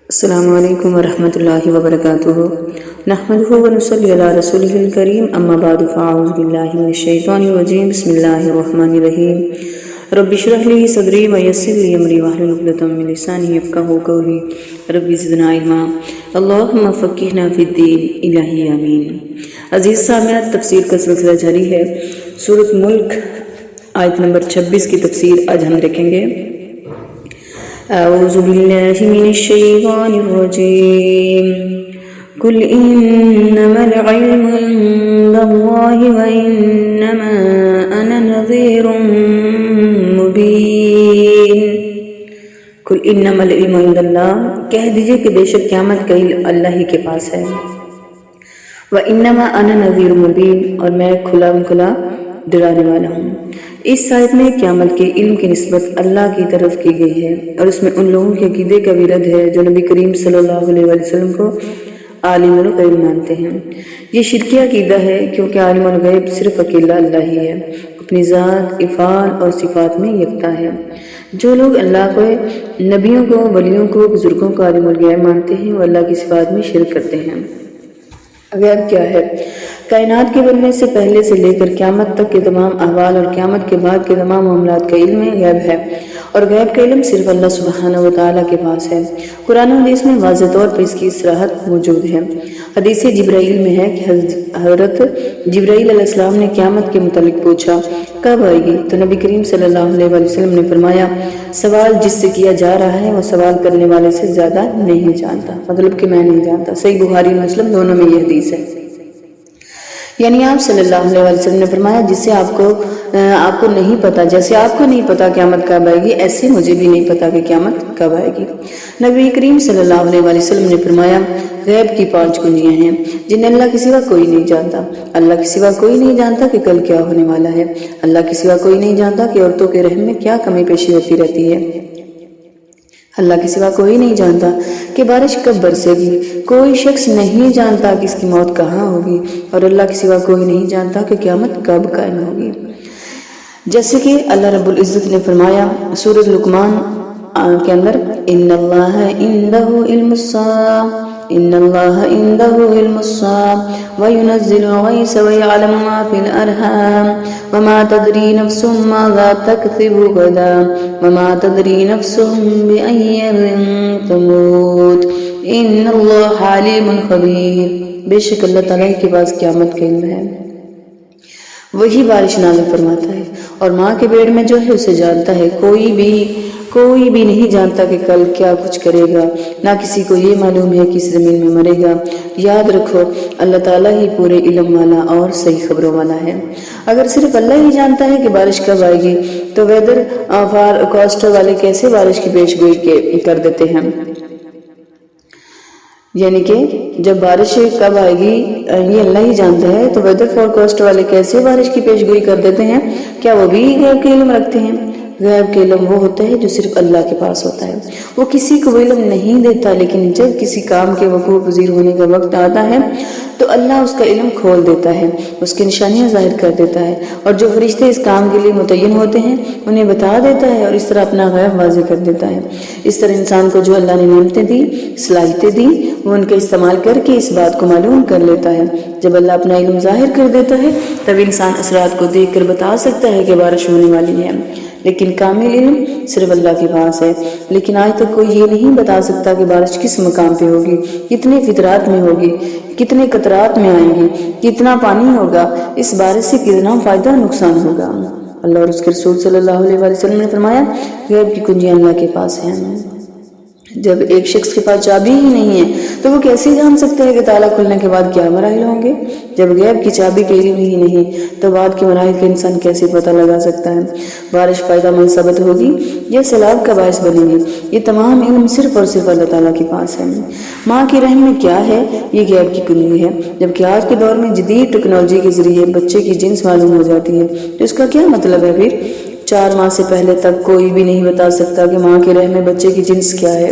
السلام علیکم ورحمۃ اللہ وبرکاتہ نحمده ونصلی علی رسولہ الکریم اما بعد فاعوذ باللہ من الشیطان الرجیم بسم اللہ الرحمن الرحیم رب اشرح لی صدری ویسر لی امری واحلل عقدۃ من لسانی یفقہوا قولی رب زدنا علما اللہم فقہنا فی الدین الہی آمین۔ عزیز سامعین، تفسیر کا سلسلہ جاری ہے۔ سورۃ ملک آیت نمبر 26 کی تفسیر آج ہم دیکھیں گے۔ اعوذ باللہ من الشیطان الرجیم قل انما العلم عند اللہ وانما انا نذیر مبین۔ قل انما العلم عند اللہ، کہہ دیجئے کہ بے شک قیامت کا علم اللہ ہی کے پاس ہے۔ وانما انا نذیر مبین، اور میں کھلا ڈرانے والا ہوں۔ اس آیت میں قیامت کے علم کی نسبت اللہ کی طرف کی گئی ہے، اور اس میں ان لوگوں کے عقیدے کا بھی رد ہے جو نبی کریم صلی اللہ علیہ وسلم کو عالم الغیب مانتے ہیں۔ یہ شرکی عقیدہ ہے، کیونکہ عالم الغیب صرف اکیلا اللہ ہی ہے، اپنی ذات، افعال اور صفات میں یکتا ہے۔ جو لوگ اللہ کو، نبیوں کو، ولیوں کو، بزرگوں کو عالم الغیب مانتے ہیں، وہ اللہ کی صفات میں شرک کرتے ہیں۔ غیب کیا ہے؟ کائنات کے بننے سے پہلے سے لے کر قیامت تک کے تمام احوال اور قیامت کے بعد کے تمام معاملات کا علم غیب ہے، اور غیب کا علم صرف اللہ سبحانہ و تعالیٰ کے پاس ہے۔ قرآن و حدیث میں واضح طور پر اس کی صراحت موجود ہے۔ حدیث جبرائیل میں ہے کہ حضرت جبرائیل علیہ السلام نے قیامت کے متعلق پوچھا کب آئے گی، تو نبی کریم صلی اللہ علیہ وسلم نے فرمایا سوال جس سے کیا جا رہا ہے وہ سوال کرنے والے سے زیادہ نہیں جانتا، مطلب کہ میں نہیں جانتا۔ صحیح بخاری اور مسلم دونوں میں یہ حدیث ہے۔ یعنی آپ صلی اللہ علیہ وسلم نے فرمایا جسے آپ کو نہیں پتا، جیسے آپ کو نہیں پتا قیامت کب آئے گی، ایسے مجھے بھی نہیں پتا کہ قیامت کب آئے گی۔ نبی کریم صلی اللہ علیہ وسلم نے فرمایا غیب کی 5 کنجیاں ہیں جنہیں اللہ کے سوا کوئی نہیں جانتا۔ اللہ کے سوا کوئی نہیں جانتا کہ کل کیا ہونے والا ہے۔ اللہ کے سوا کوئی نہیں جانتا کہ عورتوں کے رحم میں کیا کمی پیشی ہوتی رہتی ہے۔ اللہ کے سوا کوئی نہیں جانتا کہ بارش کب برسے گی۔ کوئی شخص نہیں جانتا کہ اس کی موت کہاں ہوگی، اور اللہ کے سوا کوئی نہیں جانتا کہ قیامت کب قائم ہوگی۔ جیسے کہ اللہ رب العزت نے فرمایا سورۃ لقمان کے اندر ان اللہ عنده علم الساعة ان اللہ عنده علم الساعة وينزل الغيث ويعلم ما في الارحام وما تدري نفس ماذا تكسب غدا وما تدري نفس بأي أرض تموت ان اللہ علیم خبیر۔ بے شک اللہ تعالیٰ کے پاس قیامت کا علم ہے، وہی بارش نازل فرماتا ہے، اور ماں کے پیٹ میں جو ہے اسے جانتا ہے۔ کوئی بھی نہیں جانتا کہ کل کیا کچھ کرے گا، نہ کسی کو یہ معلوم ہے کہ اس زمین میں مرے گا۔ یاد رکھو اللہ تعالیٰ ہی پورے علم والا اور صحیح خبروں والا ہے۔ اگر صرف اللہ ہی جانتا ہے کہ بارش کب آئے گی، تو ویدر فارکاسٹر والے کیسے بارش کی پیش گوئی کر دیتے ہیں؟ یعنی کہ جب بارش کب آئے گی یہ اللہ ہی جانتا ہے، تو ویدر فارکاسٹ والے کیسے بارش کی پیش گوئی کر دیتے ہیں؟ کیا وہ بھی غیب کے علم رکھتے ہیں؟ غیب کے علم وہ ہوتا ہے جو صرف اللہ کے پاس ہوتا ہے۔ وہ کسی کو علم نہیں دیتا، لیکن جب کسی کام کے وقوع پذیر ہونے کا وقت آتا ہے تو اللہ اس کا علم کھول دیتا ہے، اس کی نشانیاں ظاہر کر دیتا ہے، اور جو فرشتے اس کام کے لیے متعین ہوتے ہیں انہیں بتا دیتا ہے، اور اس طرح اپنا غیب واضح کر دیتا ہے۔ اس طرح انسان کو جو اللہ نے نعمتیں دی، صلاحیتیں دی، وہ ان کا استعمال کر کے اس بات کو معلوم کر لیتا ہے۔ جب اللہ اپنا علم ظاہر کر دیتا ہے تب انسان اثرات کو دیکھ کر بتا سکتا ہے کہ بارش ہونے والی ہے، لیکن کامل علم صرف اللہ کے پاس ہے۔ لیکن آج تک کوئی یہ نہیں بتا سکتا کہ بارش کس مقام پہ ہوگی، کتنے فطرات میں ہوگی، کتنے قطرات میں آئیں گی، کتنا پانی ہوگا، اس بارش سے کتنا فائدہ نقصان ہوگا۔ اللہ اور اس کے رسول صلی اللہ علیہ وسلم نے فرمایا غیب کی کنجیاں اللہ کے پاس ہیں۔ جب ایک شخص کے پاس چابی ہی نہیں ہے تو وہ کیسے جان سکتے ہیں کہ تالا کھلنے کے بعد کیا مراحل ہوں گے؟ جب غیب کی چابی کے علم ہی نہیں تو بعد کے مراحل کا انسان کیسے پتہ لگا سکتا ہے؟ بارش فائدہ مند ثابت ہوگی یا سیلاب کا باعث بنے گی، یہ تمام علم صرف اور صرف اللہ تعالیٰ کے پاس ہے۔ ماں کی رحم میں کیا ہے یہ غیب کی کنجی ہے، جبکہ آج کے دور میں جدید ٹیکنالوجی کے ذریعے بچے کی جنس معلوم ہو جاتی ہے، تو اس کا کیا مطلب ہے؟ پھر 4 ماہ سے پہلے تک کوئی بھی نہیں بتا سکتا کہ ماں کے رحم میں بچے کی جنس کیا ہے۔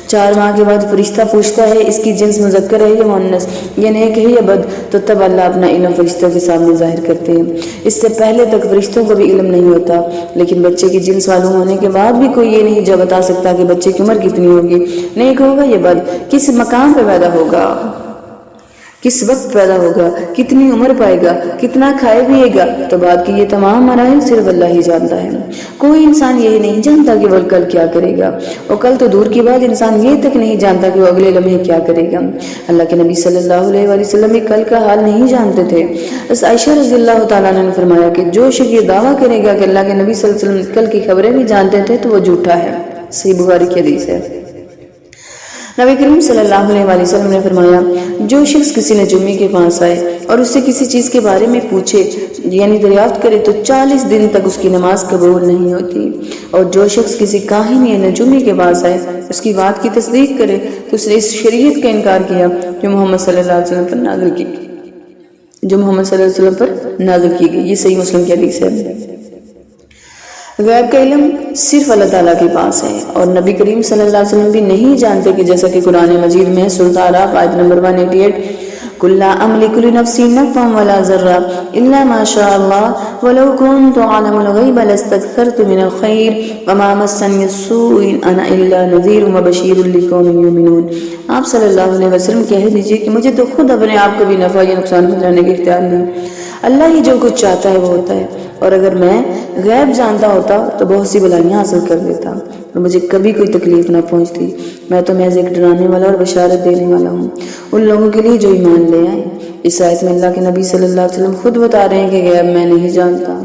4 ماہ کے بعد فرشتہ پوچھتا ہے اس کی جنس مذکر ہے یا مؤنث، یہ نیک ہے یا بد، تو تب اللہ اپنا علم فرشتوں کے سامنے ظاہر کرتے ہیں۔ اس سے پہلے تک فرشتوں کو بھی علم نہیں ہوتا، لیکن بچے کی جنس معلوم ہونے کے بعد بھی کوئی یہ نہیں بتا سکتا کہ بچے کی عمر کتنی ہوگی، نیک ہوگا یا بد، کس مقام پہ پیدا ہوگا، کس وقت پیدا ہوگا، کتنی عمر پائے گا، کتنا کھائے پیے گا، تو بعد کی یہ تمام مراحل صرف اللہ ہی جانتا ہے۔ کوئی انسان یہ نہیں جانتا کہ وہ کل کیا کرے گا، اور کل تو دور کی بات انسان یہ تک نہیں جانتا کہ وہ اگلے لمحے کیا کرے گا۔ اللہ کے نبی صلی اللہ علیہ وآلہ وسلم بھی کل کا حال نہیں جانتے تھے۔ بس عائشہ رضی اللہ تعالیٰ عنہ نے فرمایا کہ جو شخص یہ دعویٰ کرے گا کہ اللہ کے نبی صلی اللہ علیہ وسلم کل کی خبریں بھی جانتے تھے تو وہ جھوٹا ہے۔ صحیح بخاری کی حدیث ہے۔ نبی کریم صلی اللہ علیہ وآلہ وسلم نے فرمایا جو شخص کسی نجومی کے پاس آئے اور اس سے کسی چیز کے بارے میں پوچھے یعنی دریافت کرے تو 40 دن تک اس کی نماز قبول نہیں ہوتی، اور جو شخص کسی کاہن یا نجومی کے پاس آئے اس کی بات کی تصدیق کرے تو اس نے اس شریعت کا انکار کیا جو محمد صلی اللہ علیہ وسلم پر نازل کی گئی۔ یہ صحیح مسلم کی حدیث ہے۔ غیب کا علم صرف اللہ تعالیٰ کے پاس ہے، اور نبی کریم صلی اللہ علیہ وسلم بھی نہیں جانتے کہ جیسا کہ قرآن مجید میں سورۃ اعراف آیت نمبر 188 قُل لَا أَمْلِكُ لِنَفْسِي نَفْعًا وَلَا ضَرًّا إِلَّا مَا شَاءَ اللَّهُ وَلَوْ كُنتُ أَعْلَمُ الْغَيْبَ لَاسْتَكْثَرْتُ مِنَ الْخَيْرِ وَمَا مَسَّنِيَ السُّوءُ إِنْ أَنَا إِلَّا نَذِيرٌ وَبَشِيرٌ لِقَوْمٍ يُؤْمِنُونَ۔ آپ صلی اللہ علیہ وسلم کہہ دیجئے کہ مجھے تو خود اپنے آپ کو بھی نفع یا نقصان پہنچانے کا اختیار نہیں، اللہ ہی جو کچھ چاہتا ہے وہ ہوتا ہے، اور اگر میں غیب جانتا ہوتا تو بہت سی بلائیاں حاصل کر لیتا اور مجھے کبھی کوئی تکلیف نہ پہنچتی۔ میں تو محض ایک ڈرانے والا اور بشارت دینے والا ہوں ان لوگوں کے لیے جو ایمان لے آئے۔ اس آیت میں اللہ کے نبی صلی اللہ علیہ وسلم خود بتا رہے ہیں کہ غیب میں نہیں جانتا،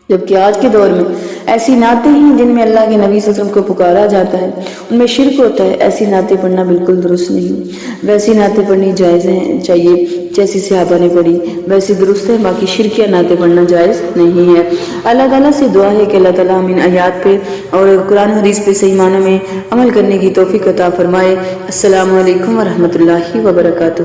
جبکہ آج کے دور میں ایسی نعتیں ہیں جن میں اللہ کے نبی صلی اللہ علیہ وسلم کو پکارا جاتا ہے، ان میں شرک ہوتا ہے۔ ایسی نعتیں پڑھنا بالکل درست نہیں، ویسی نعتیں پڑھنی جائز چاہیے جیسی صحابہ نے پڑھی ویسی درست ہے، باقی شرکیہ نعتیں پڑھنا جائز نہیں ہے۔ اللہ تعالیٰ سے دعا ہے کہ اللہ تعالیٰ ہمیں آیات پہ اور قرآن حدیث پہ صحیح معنوں میں عمل کرنے کی توفیق عطا فرمائے۔ السلام علیکم ورحمۃ اللہ وبرکاتہ۔